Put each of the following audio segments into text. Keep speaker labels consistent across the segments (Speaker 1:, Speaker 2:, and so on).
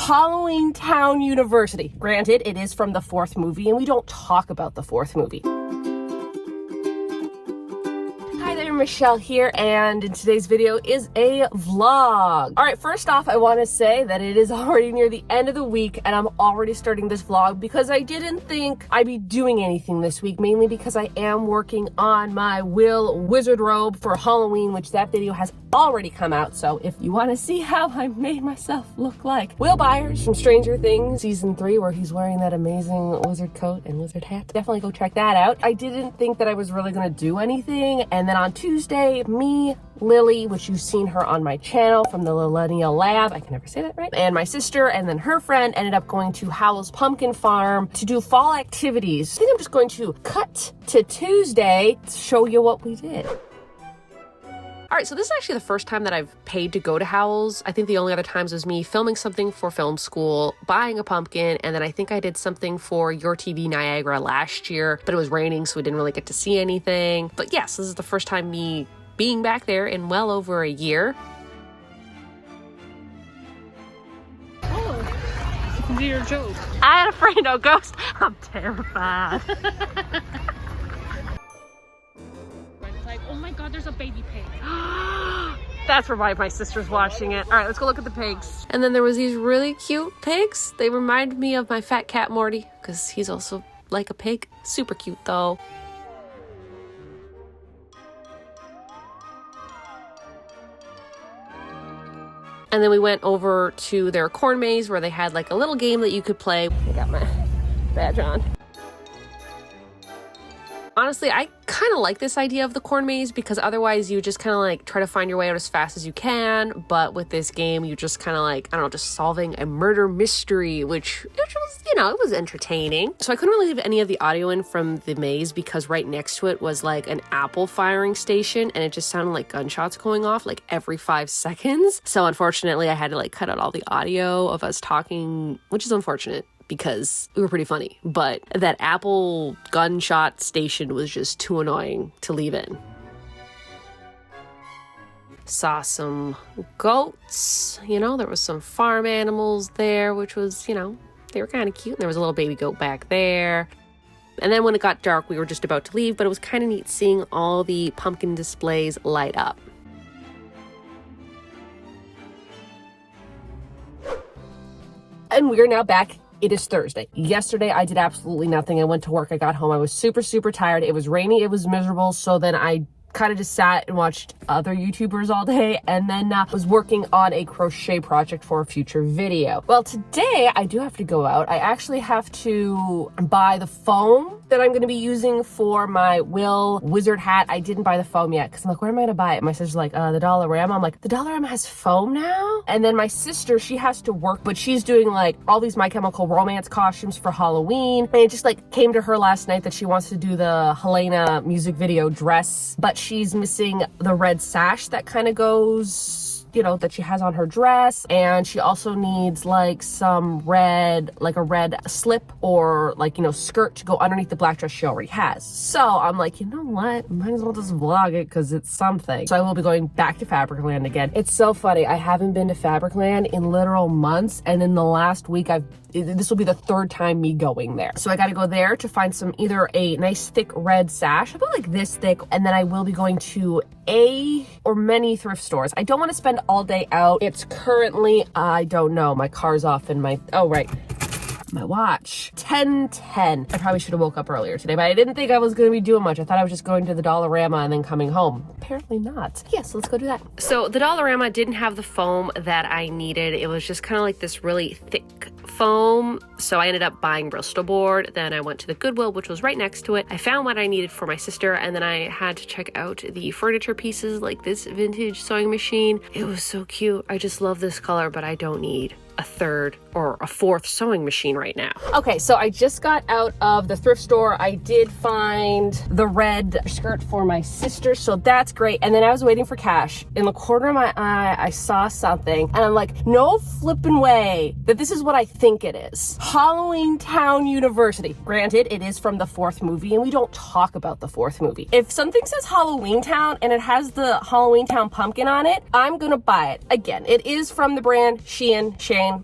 Speaker 1: Halloween Town University. Granted, it is from the fourth movie, and we don't talk about the fourth movie. Hi there, Michelle here, and in today's video is a vlog. All right, first off, I want to say that it is already near the end of the week, and I'm already starting this vlog because I didn't think I'd be doing anything this week, mainly because I am working on my Will wizard robe for Halloween, which that video has already come out. So if you want to see how I made myself look like Will Byers from Stranger Things season 3, where he's wearing that amazing wizard coat and wizard hat, definitely go check that out. I didn't think that I was really going to do anything, and then on Tuesday, me, Lily, which you've seen her on my channel from the Millennial Lab, I can never say that right, and my sister and then her friend ended up going to Howell's Pumpkin Farm to do fall activities. I think I'm just going to cut to Tuesday to show you what we did. All right, so this is actually the first time that I've paid to go to Howell's. I think the only other times was me filming something for film school, buying a pumpkin, and then I think I did something for Your TV Niagara last year, but it was raining, so we didn't really get to see anything. But yes, this is the first time me being back there in well over a year.
Speaker 2: Oh, you can do your joke.
Speaker 1: I had a friend, no ghost. I'm terrified.
Speaker 2: Like, oh my god, there's a baby pig.
Speaker 1: That's why my sister's watching it. All right, let's go look at the pigs. And then there was these really cute pigs. They remind me of my fat cat Morty, because he's also like a pig. Super cute though. And then we went over to their corn maze where they had like a little game that you could play. I got my badge on. Honestly, I kind of like this idea of the corn maze because otherwise you just kind of like try to find your way out as fast as you can. But with this game, you just kind of like, I don't know, just solving a murder mystery, which was, you know, it was entertaining. So I couldn't really leave any of the audio in from the maze because right next to it was like an apple firing station and it just sounded like gunshots going off like every 5 seconds. So unfortunately, I had to like cut out all the audio of us talking, which is unfortunate, because we were pretty funny, but that apple gunshot station was just too annoying to leave in. Saw some goats, you know, there was some farm animals there, which was, you know, they were kind of cute. And there was a little baby goat back there. And then when it got dark, we were just about to leave, but it was kind of neat seeing all the pumpkin displays light up. And we are now back. It is Thursday. Yesterday, I did absolutely nothing. I went to work. I got home. I was super, super tired. It was rainy. It was miserable. So then I kind of just sat and watched other YouTubers all day and then was working on a crochet project for a future video. Well, today I do have to go out. I actually have to buy the foam that I'm going to be using for my Will wizard hat. I didn't buy the foam yet because I'm like, where am I going to buy it? My sister's like, the Dollarama. I'm like, the Dollarama has foam now? And then my sister, she has to work, but she's doing like all these My Chemical Romance costumes for Halloween. And it just like came to her last night that she wants to do the Helena music video dress, but she's missing the red sash that kind of goes, you know, that she has on her dress. And she also needs like some red, like a red slip or like, you know, skirt to go underneath the black dress she already has. So I'm like, you know what? Might as well just vlog it because it's something. So I will be going back to Fabricland again. It's so funny. I haven't been to Fabricland in literal months. And in the last week, this will be the 3rd time me going there. So I got to go there to find some, either a nice thick red sash, about like this thick, and then I will be going to a or many thrift stores. I don't want to spend all day out. It's currently, I don't know, my car's off in my, oh right, my watch, 10:10. I probably should have woke up earlier today, but I didn't think I was going to be doing much. I thought I was just going to the Dollarama and then coming home. Apparently not. Yeah, so let's go do that. So the Dollarama didn't have the foam that I needed. It was just kind of like this really thick foam. So I ended up buying Bristol board. Then I went to the Goodwill, which was right next to it. I found what I needed for my sister, and then I had to check out the furniture pieces, like this vintage sewing machine. It was so cute. I just love this color, but I don't need a 3rd or a 4th sewing machine right now. Okay, so I just got out of the thrift store. I did find the red skirt for my sister, so that's great. And then I was waiting for cash. In the corner of my eye, I saw something, and I'm like, no flipping way that this is what I think it is. Halloween Town University. Granted, it is from the 4th movie, and we don't talk about the 4th movie. If something says Halloween Town and it has the Halloween Town pumpkin on it, I'm gonna buy it. Again, it is from the brand Shein,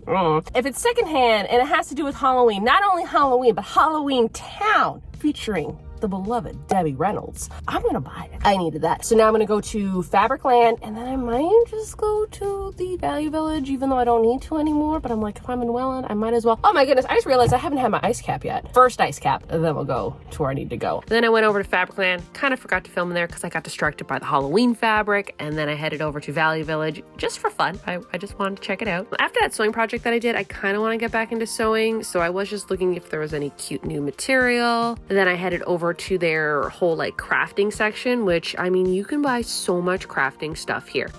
Speaker 1: brain. If it's secondhand and it has to do with Halloween, not only Halloween, but Halloween Town featuring the beloved Debbie Reynolds, I'm gonna buy it. I needed that. So now I'm gonna go to Fabricland, and then I might just go to the Value Village, even though I don't need to anymore. But I'm like, if I'm in Welland, I might as well. Oh my goodness, I just realized I haven't had my ice cap yet. First ice cap, and then we'll go to where I need to go. Then I went over to Fabricland, kind of forgot to film in there because I got distracted by the Halloween fabric, and then I headed over to Value Village just for fun. I just wanted to check it out. After that sewing project that I did, I kind of want to get back into sewing, so I was just looking if there was any cute new material. And then I headed over to their whole like crafting section, which I mean, you can buy so much crafting stuff here.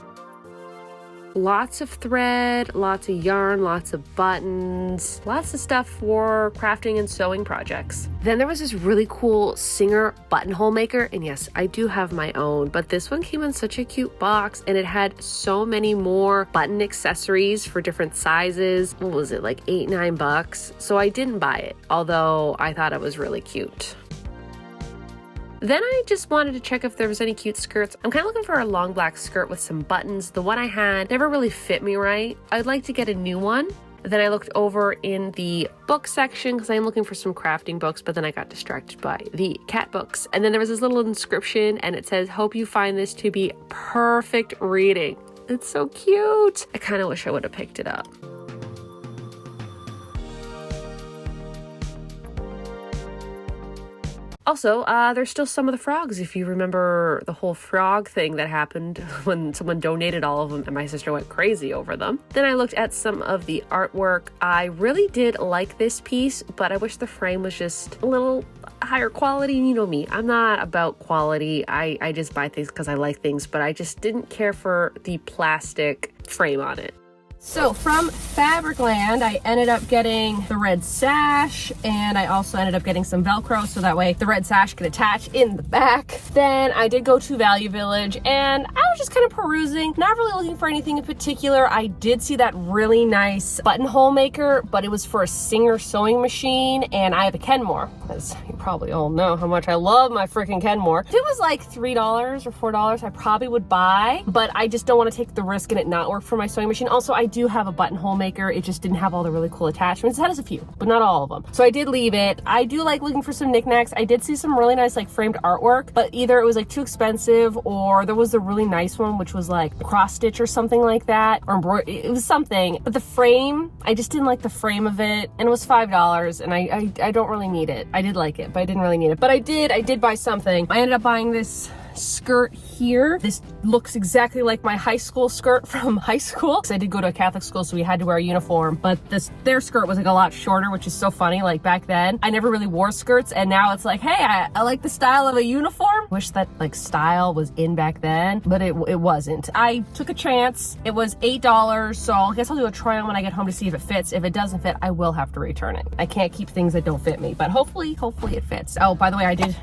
Speaker 1: Lots of thread, lots of yarn, lots of buttons, lots of stuff for crafting and sewing projects. Then there was this really cool Singer buttonhole maker, and yes, I do have my own, but this one came in such a cute box, and it had so many more button accessories for different sizes. What was it, like $8-9? So I didn't buy it, although I thought it was really cute. Then I just wanted to check if there was any cute skirts. I'm kind of looking for a long black skirt with some buttons. The one I had never really fit me right. I'd like to get a new one. Then I looked over in the book section because I'm looking for some crafting books, but then I got distracted by the cat books. And then there was this little inscription and it says, "Hope you find this to be perfect reading." It's so cute. I kind of wish I would have picked it up. Also, there's still some of the frogs, if you remember the whole frog thing that happened when someone donated all of them and my sister went crazy over them. Then I looked at some of the artwork. I really did like this piece, but I wish the frame was just a little higher quality. You know me, I'm not about quality. I just buy things because I like things, but I just didn't care for the plastic frame on it. So from Fabricland, I ended up getting the red sash, and I also ended up getting some Velcro so that way the red sash could attach in the back. Then I did go to Value Village, and I was just kind of perusing, not really looking for anything in particular. I did see that really nice buttonhole maker, but it was for a Singer sewing machine, and I have a Kenmore, because you probably all know how much I love my freaking Kenmore. If it was like $3 or $4, I probably would buy, but I just don't want to take the risk and it not work for my sewing machine. Also, I do have a buttonhole maker. It just didn't have all the really cool attachments. It has a few, but not all of them. So I did leave it. I do like looking for some knickknacks. I did see some really nice like framed artwork, but either it was like too expensive or there was a really nice one, which was like cross stitch or something like that, or embroidery. It was something, but the frame, I just didn't like the frame of it, and it was $5, and I don't really need it. I did like it, but I didn't really need it. But I did buy something. I ended up buying this skirt here. This looks exactly like my high school skirt from high school, because I did go to a Catholic school, so we had to wear a uniform, but their skirt was like a lot shorter, which is so funny. Like back then I never really wore skirts, and now it's like, hey, I like the style of a uniform. Wish that like style was in back then, but it wasn't. I took a chance. It was $8, so I guess I'll do a try on when I get home to see if it fits. If it doesn't fit, I will have to return it. I can't keep things that don't fit me, but hopefully it fits. Oh, by the way, I did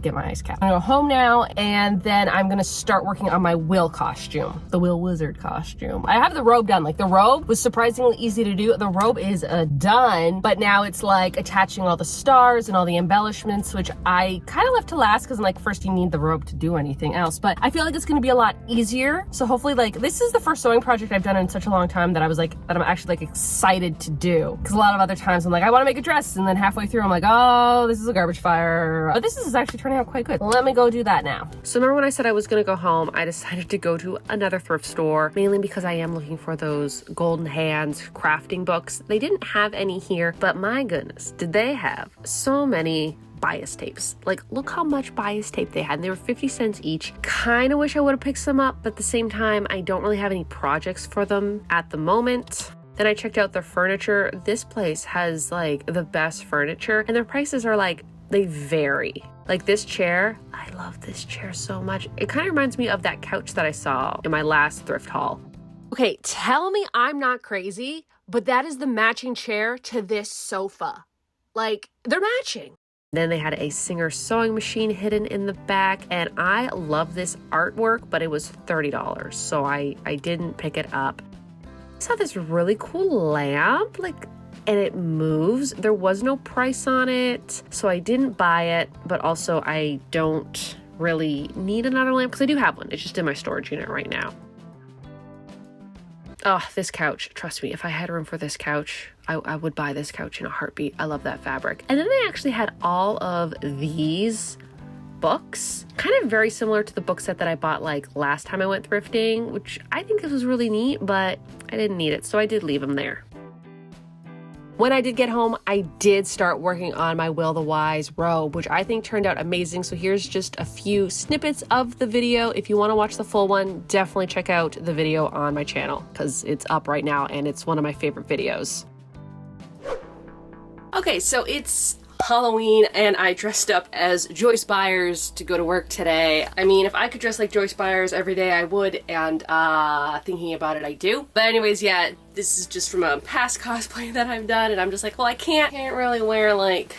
Speaker 1: get my ice cap. I'm gonna go home now, and then I'm gonna start working on my Will costume, the Will Wizard costume. I have the robe done. Like the robe was surprisingly easy to do. The robe is done, but now it's like attaching all the stars and all the embellishments, which I kind of left to last because I'm like, first you need the robe to do anything else. But I feel like it's gonna be a lot easier. So hopefully, like, this is the first sewing project I've done in such a long time that I'm actually like excited to do. Because a lot of other times I'm like, I want to make a dress, and then halfway through I'm like, oh, this is a garbage fire. But this is actually turning out quite good. Let me go do that now. So remember when I said I was gonna go home, I decided to go to another thrift store, mainly because I am looking for those golden hands crafting books. They didn't have any here, but my goodness, did they have so many bias tapes. Like, look how much bias tape they had, and they were 50 cents each. Kind of wish I would have picked some up, but at the same time, I don't really have any projects for them at the moment. Then I checked out their furniture. This place has like the best furniture, and their prices are like, they vary. Like this chair, I love this chair so much. It kind of reminds me of that couch that I saw in my last thrift haul. Okay, tell me I'm not crazy, but that is the matching chair to this sofa. Like, they're matching. Then they had a Singer sewing machine hidden in the back, and I love this artwork, but it was $30, so I didn't pick it up. I saw this really cool lamp, and it moves. There was no price on it, so I didn't buy it, but also I don't really need another lamp because I do have one. It's just in my storage unit right now. Oh, this couch. Trust me, if I had room for this couch, I would buy this couch in a heartbeat. I love that fabric. And then they actually had all of these books, kind of very similar to the book set that I bought like last time I went thrifting, which I think this was really neat, but I didn't need it, so I did leave them there. When I did get home, I did start working on my Will the Wise robe, which I think turned out amazing. So here's just a few snippets of the video. If you want to watch the full one, definitely check out the video on my channel because it's up right now and it's one of my favorite videos. Okay, so it's Halloween and I dressed up as Joyce Byers to go to work today. I mean, if I could dress like Joyce Byers every day, I would, and thinking about it, I do. But anyways, yeah, this is just from a past cosplay that I've done, and I'm just like, well, I can't really wear like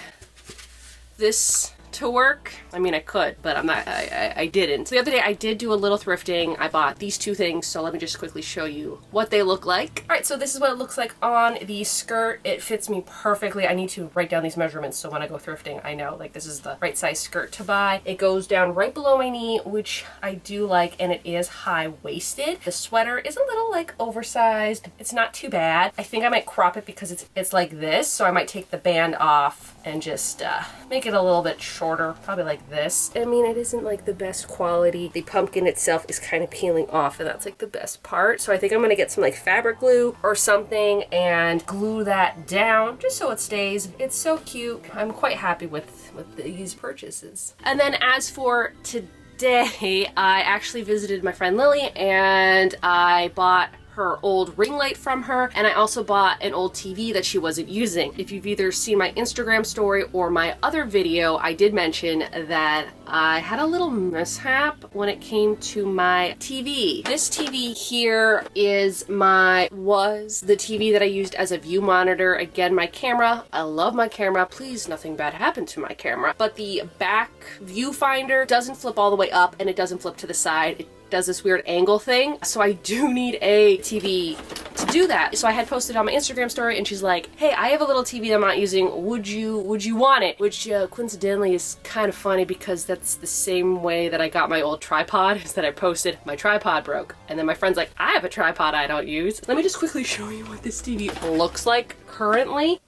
Speaker 1: this to work. I mean, I could, but I'm not, I didn't. So the other day I did do a little thrifting. I bought these two things, so let me just quickly show you what they look like. All right, so this is what it looks like on the skirt. It fits me perfectly. I need to write down these measurements so when I go thrifting, I know like this is the right size skirt to buy. It goes down right below my knee, which I do like, and it is high-waisted. The sweater is a little like oversized. It's not too bad. I think I might crop it because it's like this, so I might take the band off and just make it a little bit shorter, probably like this. I mean, it isn't like the best quality. The pumpkin itself is kind of peeling off, and that's like the best part. So I think I'm gonna get some like fabric glue or something and glue that down just so it stays. It's so cute. I'm quite happy with these purchases. And then as for today, I actually visited my friend Lily and I bought her old ring light from her, and I also bought an old TV that she wasn't using. If you've either seen my Instagram story or my other video, I did mention that I had a little mishap when it came to my TV. This TV here was the TV that I used as a view monitor. Again, my camera, I love my camera. Please, nothing bad happened to my camera. But the back viewfinder doesn't flip all the way up and it doesn't flip to the side. It does this weird angle thing. So I do need a TV to do that. So I had posted on my Instagram story and she's like, hey, I have a little TV that I'm not using. Would you want it? Which coincidentally is kind of funny because that's the same way that I got my old tripod, is that I posted my tripod broke. And then my friend's like, I have a tripod I don't use. Let me just quickly show you what this TV looks like currently.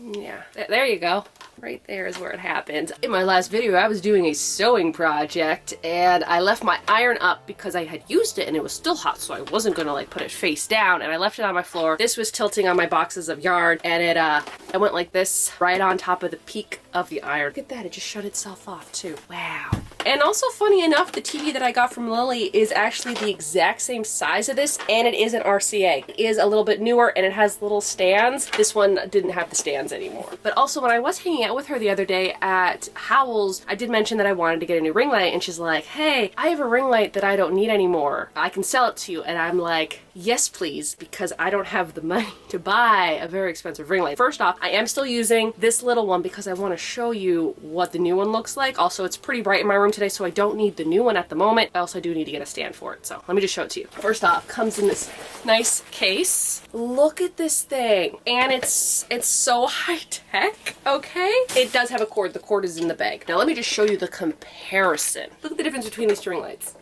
Speaker 1: Yeah, there you go. Right there is where it happened. In my last video, I was doing a sewing project and I left my iron up because I had used it and it was still hot, so I wasn't gonna like put it face down, and I left it on my floor. This was tilting on my boxes of yarn and it went like this right on top of the peak of the iron. Look at that, it just shut itself off too. Wow. And also, funny enough, the TV that I got from Lily is actually the exact same size of this, and it is an RCA. It is a little bit newer and it has little stands. This one didn't have the stands anymore. But also, when I was hanging out with her the other day at Howell's, I did mention that I wanted to get a new ring light, and she's like, hey, I have a ring light that I don't need anymore. I can sell it to you. And I'm like, yes, please, because I don't have the money to buy a very expensive ring light. First off, I am still using this little one because I want to show you what the new one looks like. Also, it's pretty bright in my room today, so I don't need the new one at the moment. I also do need to get a stand for it, so let me just show it to you. First off, comes in this nice case. Look at this thing, and it's so high tech, okay? It does have a cord. The cord is in the bag. Now let me just show you the comparison. Look at the difference between these two ring lights.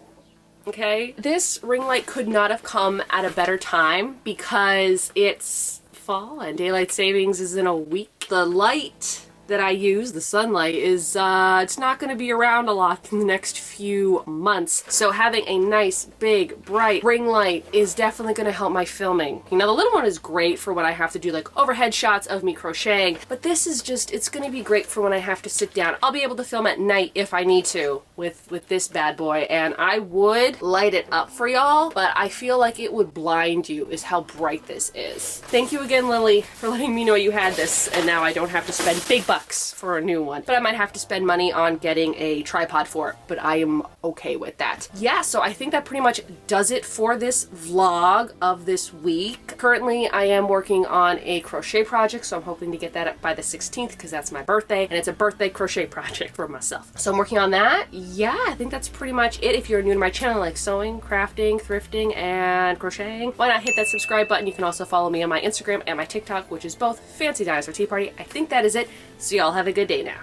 Speaker 1: Okay, this ring light could not have come at a better time because it's fall and daylight savings is in a week. The light that I use, the sunlight, is it's not going to be around a lot in the next few months. So having a nice, big, bright ring light is definitely going to help my filming. You know, the little one is great for when I have to do like overhead shots of me crocheting, but this is just, it's going to be great for when I have to sit down. I'll be able to film at night if I need to with this bad boy, and I would light it up for y'all, but I feel like it would blind you is how bright this is. Thank you again, Lily, for letting me know you had this, and now I don't have to spend big bucks for a new one. But I might have to spend money on getting a tripod for it, but I am okay with that. Yeah, so I think that pretty much does it for this vlog of this week. Currently, I am working on a crochet project, so I'm hoping to get that up by the 16th because that's my birthday, and it's a birthday crochet project for myself. So I'm working on that. Yeah, I think that's pretty much it. If you're new to my channel, like sewing, crafting, thrifting, and crocheting, why not hit that subscribe button? You can also follow me on my Instagram and my TikTok, which is both fancydinotparty. I think that is it. So y'all have a good day now.